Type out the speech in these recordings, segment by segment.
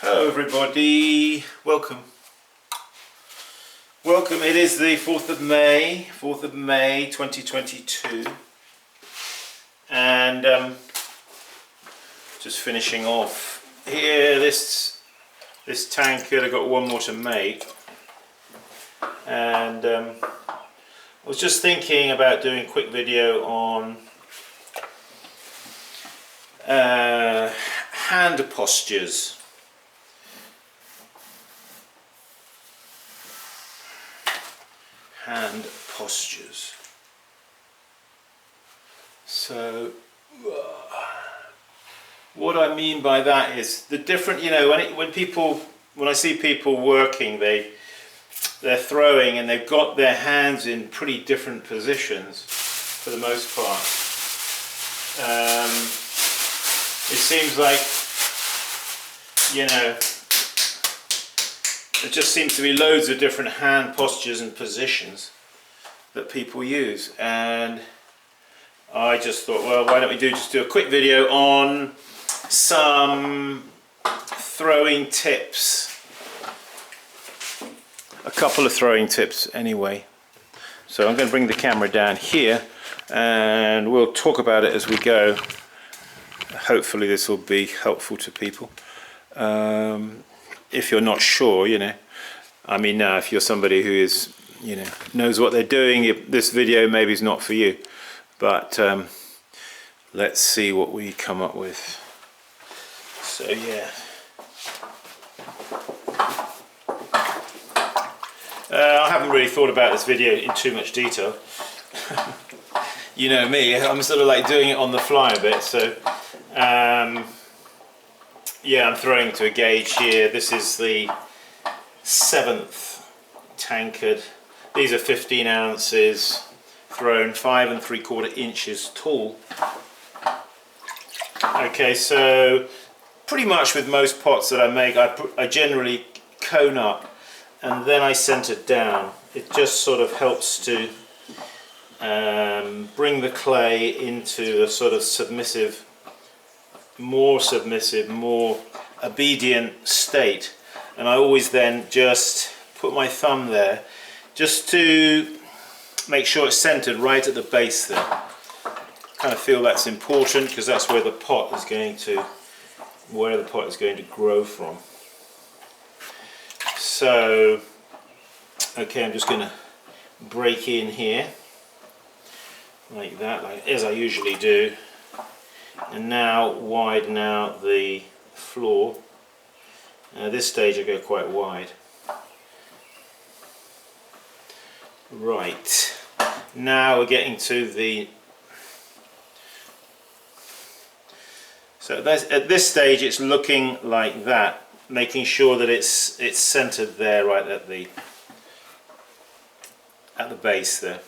Hello everybody, welcome. It is the 4th of May 2022, and just finishing off here this tankard. I got one more to make, and I was just thinking about doing a quick video on hand postures. Hand postures. So what I mean by that is the different, when I see people working, they're throwing and they've got their hands in pretty different positions for the most part. It seems like, there just seems to be loads of different hand postures and positions that people use, and I just thought, well, why don't we just do a quick video on some throwing tips, a couple of throwing tips anyway. So I'm going to bring the camera down here and we'll talk about it as we go. Hopefully this will be helpful to people. If you're not sure, if you're somebody who is, knows what they're doing, this video maybe is not for you. But let's see what we come up with. So yeah. I haven't really thought about this video in too much detail. You know me, I'm sort of like doing it on the fly a bit, so yeah, I'm throwing to a gauge here. This is the 7th tankard. These are 15 ounces, thrown 5 3/4 inches tall. Okay, so pretty much with most pots that I make, I generally cone up and then I center down. It just sort of helps to bring the clay into a sort of more obedient state, and I always then just put my thumb there just to make sure it's centered right at the base there. Kind of feel that's important because that's where the pot is going to grow from. So okay, I'm just going to break in here like that, as I usually do. And now widen out the floor. At this stage I go quite wide. Right, now we're getting to the... So at this stage it's looking like that, making sure that it's centered there right at the base there.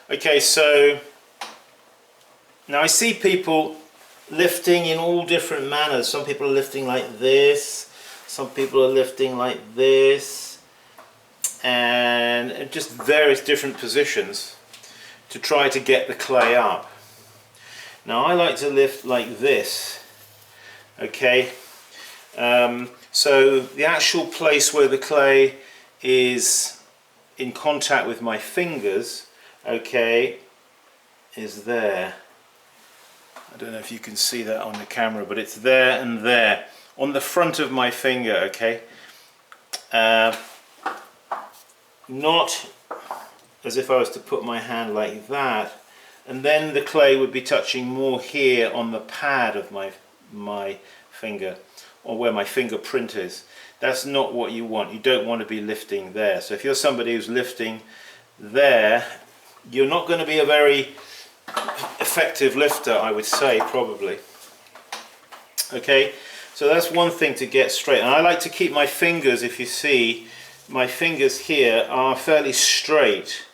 Okay, so now I see people lifting in all different manners. Some people are lifting like this, some people are lifting like this, and just various different positions to try to get the clay up. Now I like to lift like this, okay? So the actual place where the clay is in contact with my fingers, okay, is there. I don't know if you can see that on the camera, but it's there and there on the front of my finger, okay? Not as if I was to put my hand like that, and then the clay would be touching more here on the pad of my finger, or where my fingerprint is. That's not what you want. You don't want to be lifting there. So if you're somebody who's lifting there, you're not going to be a very effective lifter, I would say, probably. Okay, so that's one thing to get straight. And I like to keep my fingers, if you see, my fingers here are fairly straight.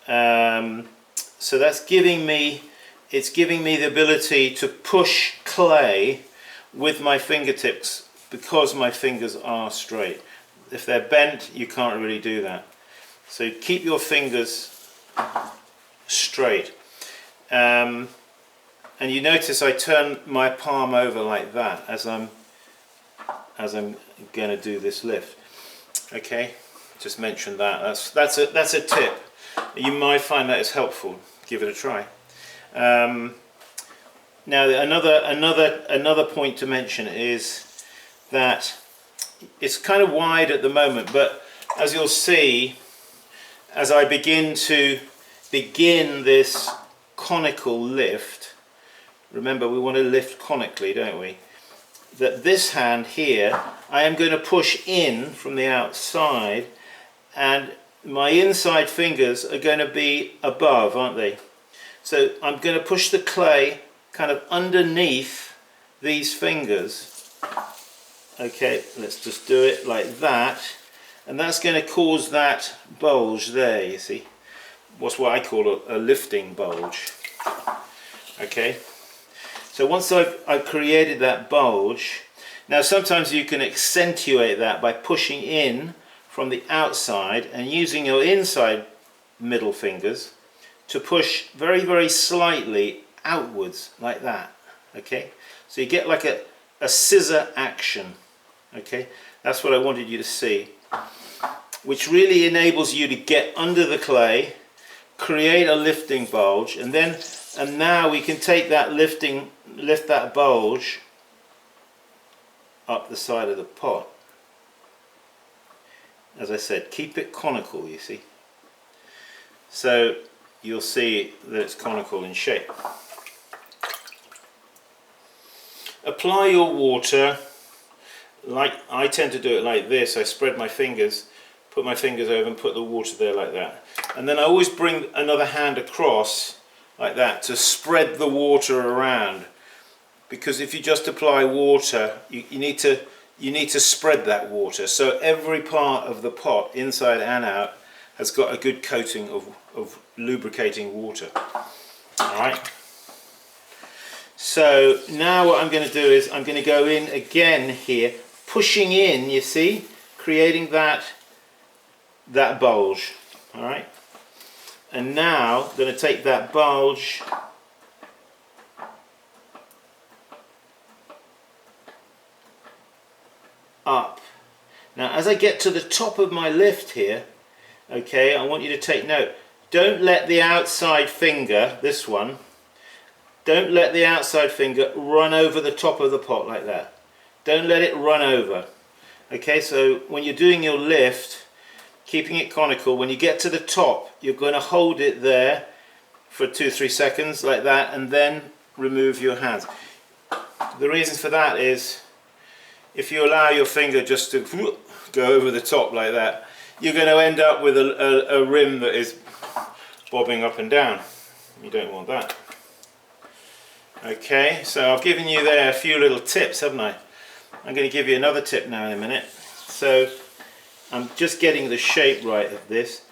So that's giving me the ability to push clay with my fingertips because my fingers are straight. If they're bent, you can't really do that. So keep your fingers straight. And you notice I turn my palm over like that as I'm as I'm going to do this lift. Okay, just mention that. That's a tip. You might find that is helpful. Give it a try. Now another point to mention is that it's kind of wide at the moment, but as you'll see, as I begin this conical lift, remember we want to lift conically, don't we? That this hand here, I am going to push in from the outside, and my inside fingers are going to be above, aren't they? So I'm going to push the clay kind of underneath these fingers. Okay, let's just do it like that, and that's going to cause that bulge there, you see. What's what I call a lifting bulge. Okay, so once I've created that bulge, now sometimes you can accentuate that by pushing in from the outside and using your inside middle fingers to push very, very slightly outwards like that. Okay, so you get like a scissor action. Okay, that's what I wanted you to see, which really enables you to get under the clay, create a lifting bulge, and now we can take that lift that bulge up the side of the pot. As I said, keep it conical, you see. So you'll see that it's conical in shape. Apply your water, like I tend to do it like this. I spread my fingers, put my fingers over and put the water there like that. And then I always bring another hand across like that to spread the water around. Because if you just apply water, you need to spread that water. So every part of the pot, inside and out, has got a good coating of lubricating water. Alright. So now what I'm going to do is I'm going to go in again here, pushing in, you see, creating that bulge. Alright. And now I'm going to take that bulge up. Now as I get to the top of my lift here, okay, I want you to take note. Don't let the outside finger, this one, don't let the outside finger run over the top of the pot like that. Don't let it run over. Okay, so when you're doing your lift, keeping it conical, when you get to the top, you're going to hold it there for 2-3 seconds like that, and then remove your hands. The reason for that is, if you allow your finger just to go over the top like that, you're going to end up with a rim that is bobbing up and down. You don't want that. Okay, so I've given you there a few little tips, haven't I? I'm going to give you another tip now in a minute. So I'm just getting the shape right of this.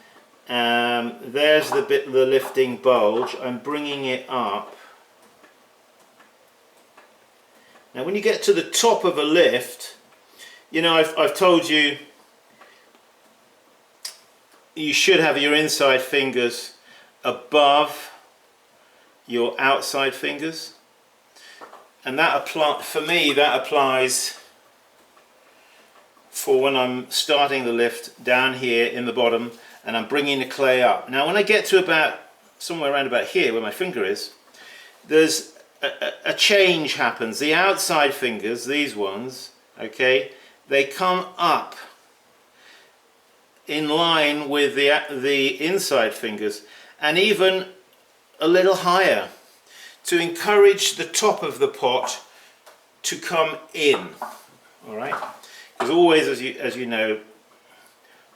There's the bit of the lifting bulge. I'm bringing it up. Now when you get to the top of a lift, you know, I've told you you should have your inside fingers above your outside fingers, and for me that applies for when I'm starting the lift down here in the bottom and I'm bringing the clay up. Now when I get to about somewhere around about here where my finger is, there's a change happens. The outside fingers, these ones, okay, they come up in line with the inside fingers, and even a little higher, to encourage the top of the pot to come in. All right, because always, as you know,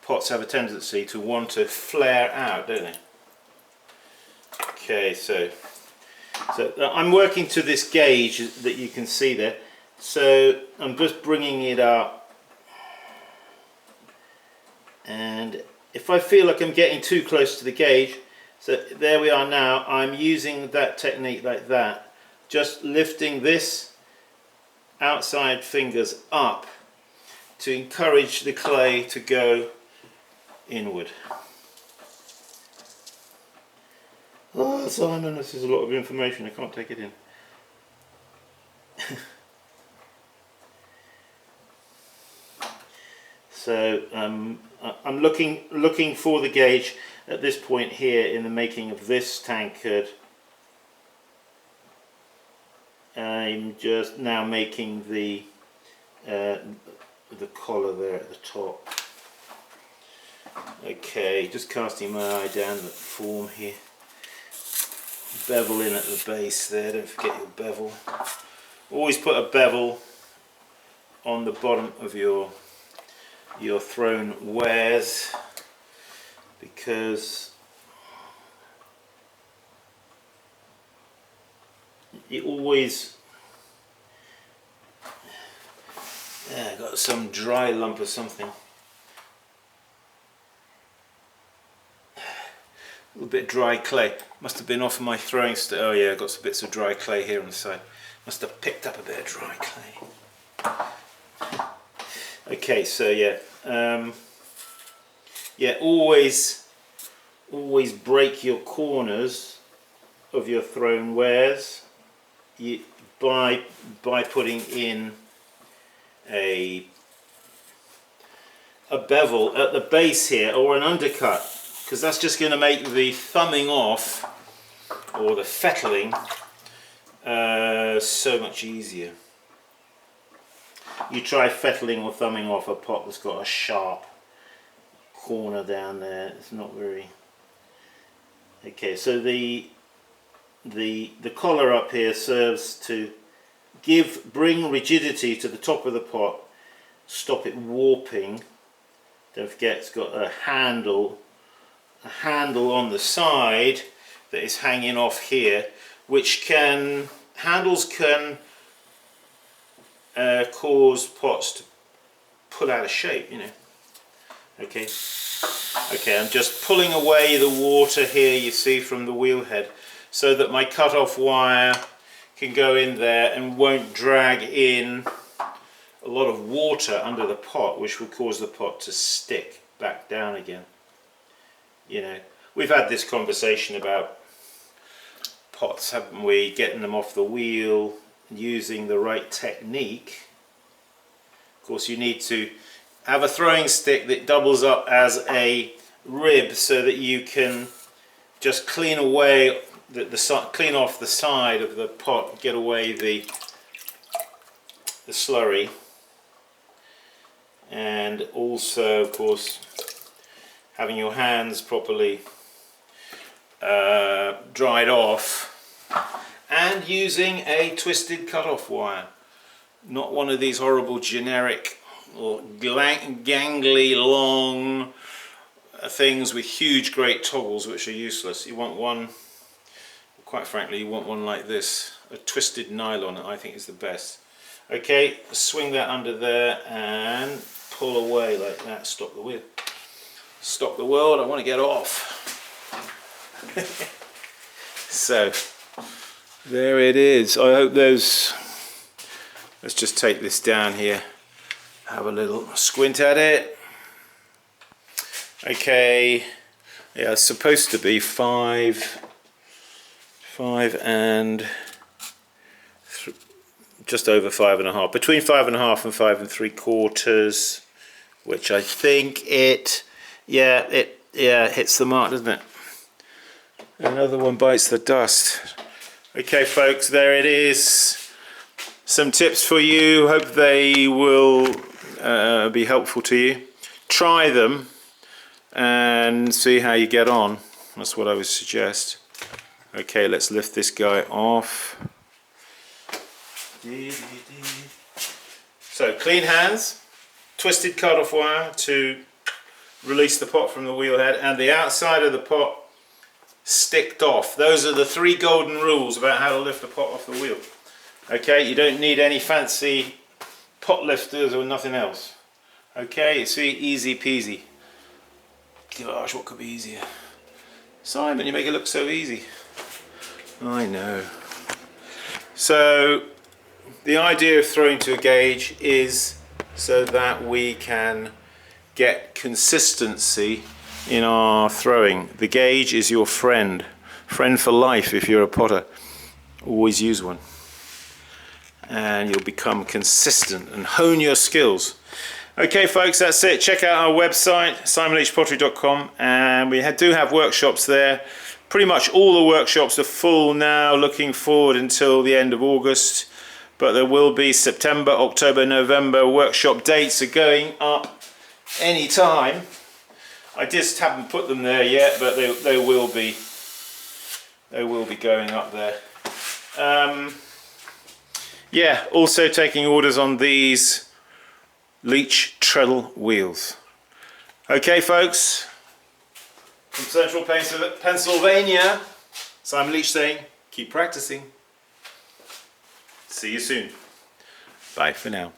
pots have a tendency to want to flare out, don't they? Okay, so I'm working to this gauge that you can see there. So I'm just bringing it up, and if I feel like I'm getting too close to the gauge, so there we are now, I'm using that technique like that, just lifting this outside fingers up to encourage the clay to go inward. Oh Simon, this is a lot of information, I can't take it in. So I'm looking for the gauge at this point here in the making of this tankard. I'm just now making the collar there at the top. Okay, just casting my eye down the form here. Bevel in at the base there, don't forget your bevel. Always put a bevel on the bottom of your thrown wares, because you always got some dry lump or something. A little bit dry clay. Must have been off my throwing stick. Oh yeah, got some bits of dry clay here on the side. Must have picked up a bit of dry clay. Okay, so yeah, always break your corners of your thrown wares by putting in a bevel at the base here, or an undercut, because that's just going to make the thumbing off or the fettling so much easier. You try fettling or thumbing off a pot that's got a sharp corner down there. It's not very... Okay, so the collar up here serves to bring rigidity to the top of the pot, stop it warping. Don't forget it's got a handle on the side that is hanging off here, which handles can cause pots to pull out of shape, you know. Okay, I'm just pulling away the water here, you see, from the wheel head, so that my cut-off wire can go in there and won't drag in a lot of water under the pot, which will cause the pot to stick back down again. You know, we've had this conversation about pots, haven't we? Getting them off the wheel, using the right technique. Of course, you need to have a throwing stick that doubles up as a rib, so that you can just clean away clean off the side of the pot, get away the slurry, and also, of course, having your hands properly dried off, and using a twisted cut-off wire, not one of these horrible generic or gangly long things with huge great toggles which are useless. You want one, quite frankly, you want one like this, a twisted nylon, I think is the best. Okay, swing that under there and pull away like that. Stop the wheel. Stop the world, I want to get off. So there it is. I hope those... Let's just take this down here, have a little squint at it. Okay, yeah, it's supposed to be 5 and just over 5.5, between 5.5 and 5 3/4, which I think it hits the mark, doesn't it? Another one bites the dust. Okay folks, there it is. Some tips for you, hope they will be helpful to you. Try them and see how you get on. That's what I would suggest. Okay, let's lift this guy off. So clean hands, twisted cut-off wire to release the pot from the wheel head, and the outside of the pot sticked off. Those are the 3 golden rules about how to lift a pot off the wheel. Okay, you don't need any fancy pot lifters or nothing else. Okay, you see, easy peasy. Gosh, what could be easier? Simon, you make it look so easy. I know. So the idea of throwing to a gauge is so that we can get consistency in our throwing. The gauge is your friend for life if you're a potter. Always use one, and you'll become consistent and hone your skills. Okay folks, that's it. Check out our website, simonleachpottery.com, and we do have workshops there. Pretty much all the workshops are full now, looking forward until the end of August, but there will be September, October, November workshop dates are going up anytime. I just haven't put them there yet, but they will be going up there. Yeah, also taking orders on these Leach treadle wheels. Okay folks, from Central Pennsylvania, Simon Leach saying, keep practicing. See you soon. Bye for now.